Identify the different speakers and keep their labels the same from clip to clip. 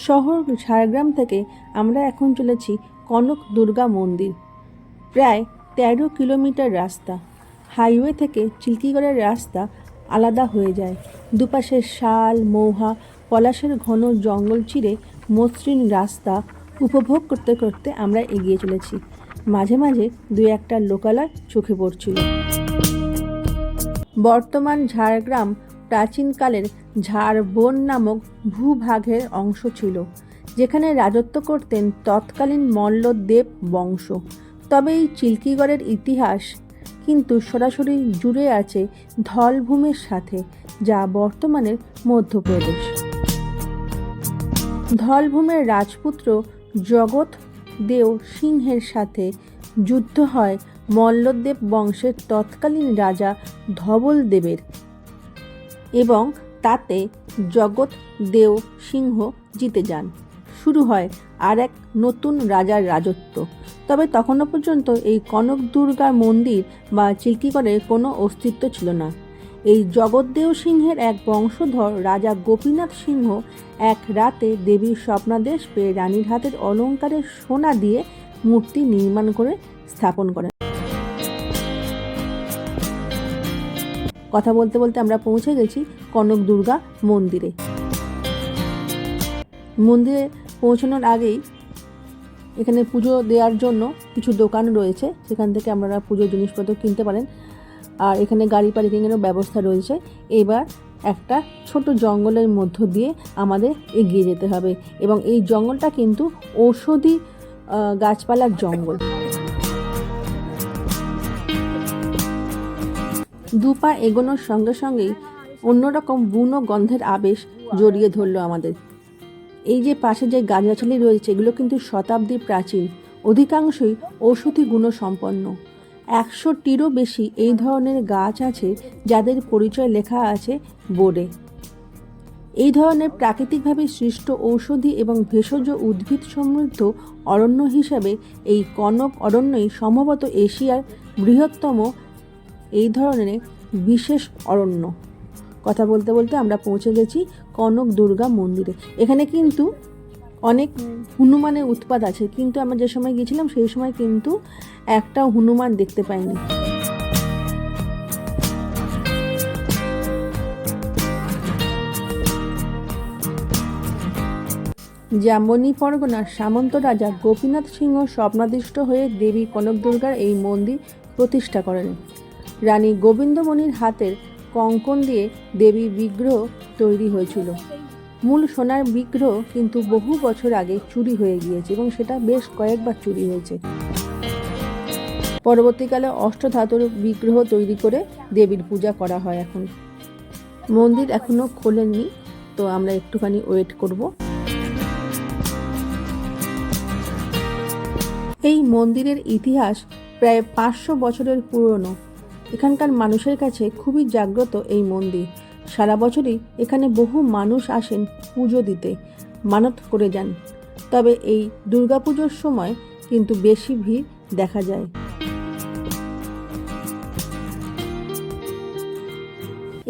Speaker 1: শহর ঝাড়গ্রাম থেকে আমরা এখন চলেছি কনক দুর্গা মন্দির। প্রায় 13 কিলোমিটার রাস্তা। হাইওয়ে থেকে চিল্কিগড়ের রাস্তা আলাদা হয়ে যায়। দুপাশে শাল, মৌহা, পলাশের ঘন জঙ্গল চিরে মসৃণ রাস্তা উপভোগ করতে করতে আমরা এগিয়ে চলেছি। মাঝে মাঝে দুই একটা লোকালয় চোখে পড়ছিল। বর্তমান ঝাড়গ্রাম প্রাচীনকালের ঝাড়বন নামক ভূভাগের অংশ ছিল, যেখানে রাজত্ব করতেন তৎকালীন মল্লদেব বংশ। তবে এই চিল্কিগড়ের ইতিহাস কিন্তু সরাসরি জুড়ে আছে ধলভূমের সাথে, যা বর্তমানের মধ্যপ্রদেশ। ধলভূমের রাজপুত্র জগৎ দেও সিংহের সাথে যুদ্ধ হয় মল্লদেব বংশের তৎকালীন রাজা ধবল দেবের, এবং তাতে জগৎ দেও সিংহ জিতে যান। শুরু হয় আর এক নতুন রাজার রাজত্ব। তবে তখনও পর্যন্ত এই কনক দুর্গা মন্দির বা চিল্কিগড়ের কোনো অস্তিত্ব ছিল না। এই জগৎদেও সিংহের এক বংশধর রাজা গোপীনাথ সিংহ এক রাতে দেবীর স্বপ্নাদেশ পেয়ে রানীর হাতের অলঙ্কারের সোনা দিয়ে মূর্তি নির্মাণ করে স্থাপন করেন। কথা বলতে বলতে আমরা পৌঁছে গেছি কনক দুর্গা মন্দিরে। মন্দিরে পৌঁছানোর আগেই এখানে পুজো দেওয়ার জন্য কিছু দোকান রয়েছে, সেখান থেকে আপনারা পুজোর জিনিসপত্র কিনতে পারেন। আর এখানে গাড়ি পার্কিংয়েরও ব্যবস্থা রয়েছে। এবার একটা ছোট জঙ্গলের মধ্য দিয়ে আমাদের এগিয়ে যেতে হবে, এবং এই জঙ্গলটা কিন্তু ঔষধি গাছপালার জঙ্গল। দুপা এগোনোর সঙ্গে সঙ্গেই অন্যরকম বুনো গন্ধের আবেশ জড়িয়ে ধরলো আমাদের। এই যে পাশে যে গাছগাছালি রয়েছে, এগুলো কিন্তু শতাব্দী প্রাচীন, অধিকাংশই ঔষধি গুণসম্পন্ন। 100টিরও বেশি এই ধরনের গাছ আছে, যাদের পরিচয় লেখা আছে বোর্ডে। এই ধরনের প্রাকৃতিকভাবে সৃষ্ট ঔষধি এবং ভেষজ উদ্ভিদ সমৃদ্ধ অরণ্য হিসাবে এই কনক অরণ্যই সম্ভবত এশিয়ার বৃহত্তম এই ধরনের বিশেষ অরণ্য। কথা বলতে বলতে আমরা পৌঁছে গেছি কনক দুর্গা মন্দিরে। এখানে কিন্তু অনেক হনুমানের উৎপাত আছে, কিন্তু আমরা যে সময় গিয়েছিলাম সেই সময় কিন্তু একটাও হনুমান দেখতে পাইনি। জামবনি পরগনার সামন্ত রাজা গোপীনাথ সিংহ স্বপ্নাদিষ্ট হয়ে দেবী কনক দুর্গার এই মন্দির প্রতিষ্ঠা করেন। রানী গোবিন্দমণির হাতের কঙ্কন দিয়ে দেবীর বিগ্রহ তৈরি হয়েছিল। মূল সোনার বিগ্রহ কিন্তু বহু বছর আগে চুরি হয়ে গিয়েছে, এবং সেটা বেশ কয়েকবার চুরি হয়েছে। পরবর্তীকালে অষ্টধাতুর বিগ্রহ তৈরি করে দেবীর পূজা করা হয়। এখন মন্দির এখনো খোলেননি, তো আমরা একটুখানি ওয়েট করব। এই মন্দিরের ইতিহাস প্রায় 500 বছরের পুরনো। এখানকার মানুষের কাছে খুবই জাগ্রত এই মন্দির। সারা বছরই এখানে বহু মানুষ আসেন পুজো দিতে, মানত করে যান। তবে এই দুর্গাপুজোর সময় কিন্তু বেশি ভিড় দেখা যায়।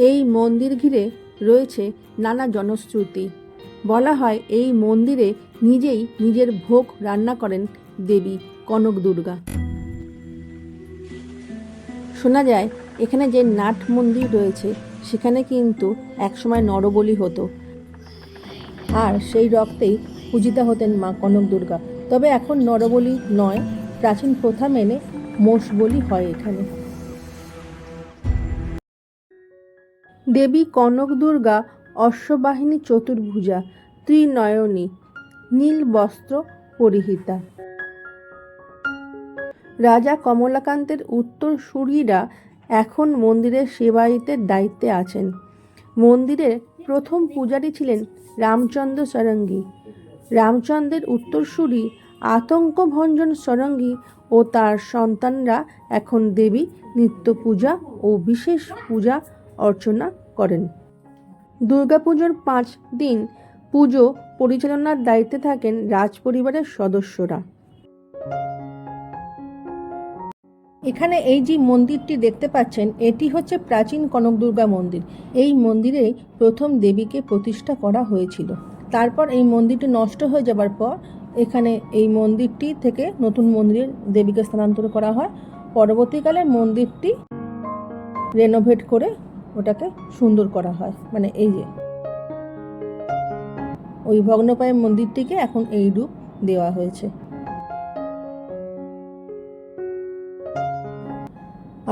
Speaker 1: এই মন্দির ঘিরে রয়েছে নানা জনশ্রুতি। বলা হয় এই মন্দিরে নিজেই নিজের ভোগ রান্না করেন দেবী কনক দুর্গা। শোনা যায় এখানে যে নাট মন্দির রয়েছে, সেখানে কিন্তু একসময় নরবলি হতো, আর সেই রক্তেই পূজিতা হতেন মা কনক দুর্গা। তবে এখন নরবলি নয়, প্রাচীন প্রথা মেনে মোষ বলি হয় এখানে। দেবী কনক দুর্গা অশ্ববাহিনী চতুর্ভুজা, ত্রিনয়নী, নীল বস্ত্র পরিহিতা। রাজা কমলাকান্তের উত্তরসূরিরা এখন মন্দিরের সেবায়িতের দায়িত্বে আছেন। মন্দিরের প্রথম পূজারী ছিলেন রামচন্দ্র সারঙ্গী। রামচন্দ্রের উত্তরসূরি আতঙ্কভঞ্জন সারঙ্গী ও তার সন্তানরা এখন দেবী নিত্য পূজা ও বিশেষ পূজা অর্চনা করেন। দুর্গাপুজোর 5 দিন পুজো পরিচালনার দায়িত্বে থাকেন রাজপরিবারের সদস্যরা। এখানে এই যে মন্দিরটি দেখতে পাচ্ছেন, এটি হচ্ছে প্রাচীন কনক দুর্গা মন্দির। এই মন্দিরে প্রথম দেবীকে প্রতিষ্ঠা করা হয়েছিল। তারপর এই মন্দিরটি নষ্ট হয়ে যাবার পর এখানে এই মন্দিরটি থেকে নতুন মন্দিরে দেবীকে স্থানান্তর করা হয়। পরবর্তীকালে মন্দিরটি রেনোভেট করে ওটাকে সুন্দর করা হয়। মানে এই যে ওই ভগ্নপ্রায় মন্দিরটিকে এখন এই রূপ দেওয়া হয়েছে।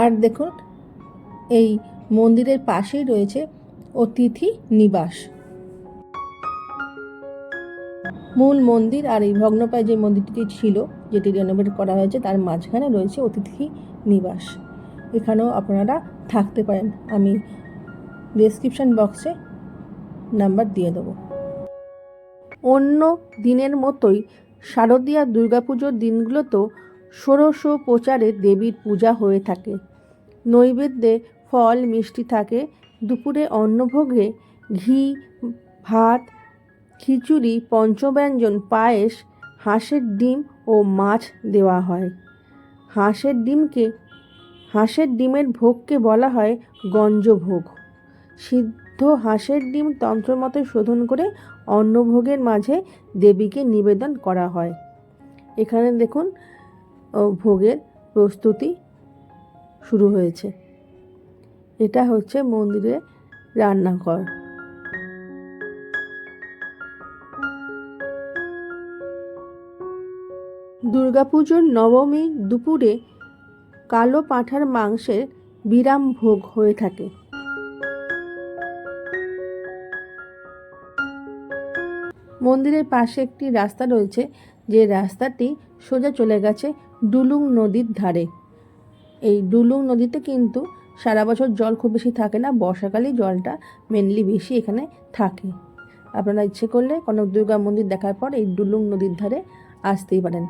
Speaker 1: আর দেখুন এই মন্দিরের পাশেই রয়েছে অতিথি নিবাস। মূল মন্দির আর এই ভগ্নপ্রায় যে মন্দিরটি ছিল, যেটি রেনোভেট করা হয়েছে, তার মাঝখানে রয়েছে অতিথি নিবাস। এখানেও আপনারা থাকতে পারেন। আমি ডেসক্রিপশন বক্সে নাম্বার দিয়ে দেবো। অন্য দিনের মতোই শারদীয়া দুর্গাপুজোর দিনগুলোতেও ষোড়শ প্রচারে দেবীর পূজা হয়ে থাকে। নৈবেদ্যে ফল মিষ্টি থাকে। দুপুরে অন্নভোগে ঘি, ভাত, খিচুড়ি, পঞ্চব্যঞ্জন, পায়েস, হাঁসের ডিম ও মাছ দেওয়া হয়। হাঁসের ডিমের ভোগকে বলা হয় গঞ্জভোগ। সিদ্ধ হাঁসের ডিম তন্ত্রমতে শোধন করে অন্নভোগের মাঝে দেবীকে নিবেদন করা হয়। এখানে দেখুন ভোগের প্রস্তুতি শুরু হয়েছে। এটা হচ্ছে মন্দিরের রান্নাঘর। দুর্গাপুজোর নবমী দুপুরে কালো পাঁঠার মাংসের বিরাম ভোগ হয়ে থাকে। মন্দিরের পাশে একটি রাস্তা রয়েছে, যে রাস্তাটি সোজা চলে গেছে ডুলুং নদীর ধারে। এই ডুলুং নদীতে কিন্তু সারা বছর জল খুব বেশি থাকে না, বর্ষাকালেই জলটা মেনলি বেশি এখানে থাকে। আপনারা ইচ্ছে করলে কনক দুর্গা মন্দির দেখার পর এই ডুলুং নদীর ধারে আসতেই পারেন।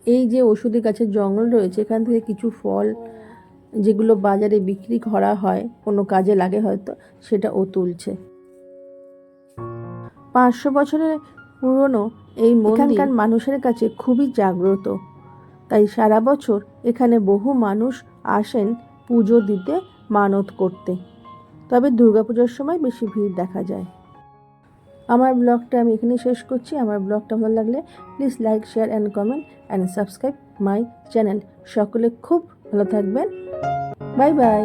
Speaker 1: এই যে ওষুধি গাছের জঙ্গল রয়েছে, এখান থেকে কিছু ফল যেগুলো বাজারে বিক্রি করা হয়, কোনো কাজে লাগে হয়তো, সেটা ও তুলছে। 500 বছরের পুরনো এই মন্দির মানুষের কাছে খুবই জাগ্রত। তাই সারা বছর এখানে বহু মানুষ আসেন পুজো দিতে, মানত করতে। তবে দুর্গাপুজোর সময় বেশি ভিড় দেখা যায়। আমার ব্লগটা আমি এখানেই শেষ করছি। আমার ব্লগটা ভালো লাগলে please like, share and comment and subscribe my channel. সকলে খুব ভালো থাকবেন। Bye bye.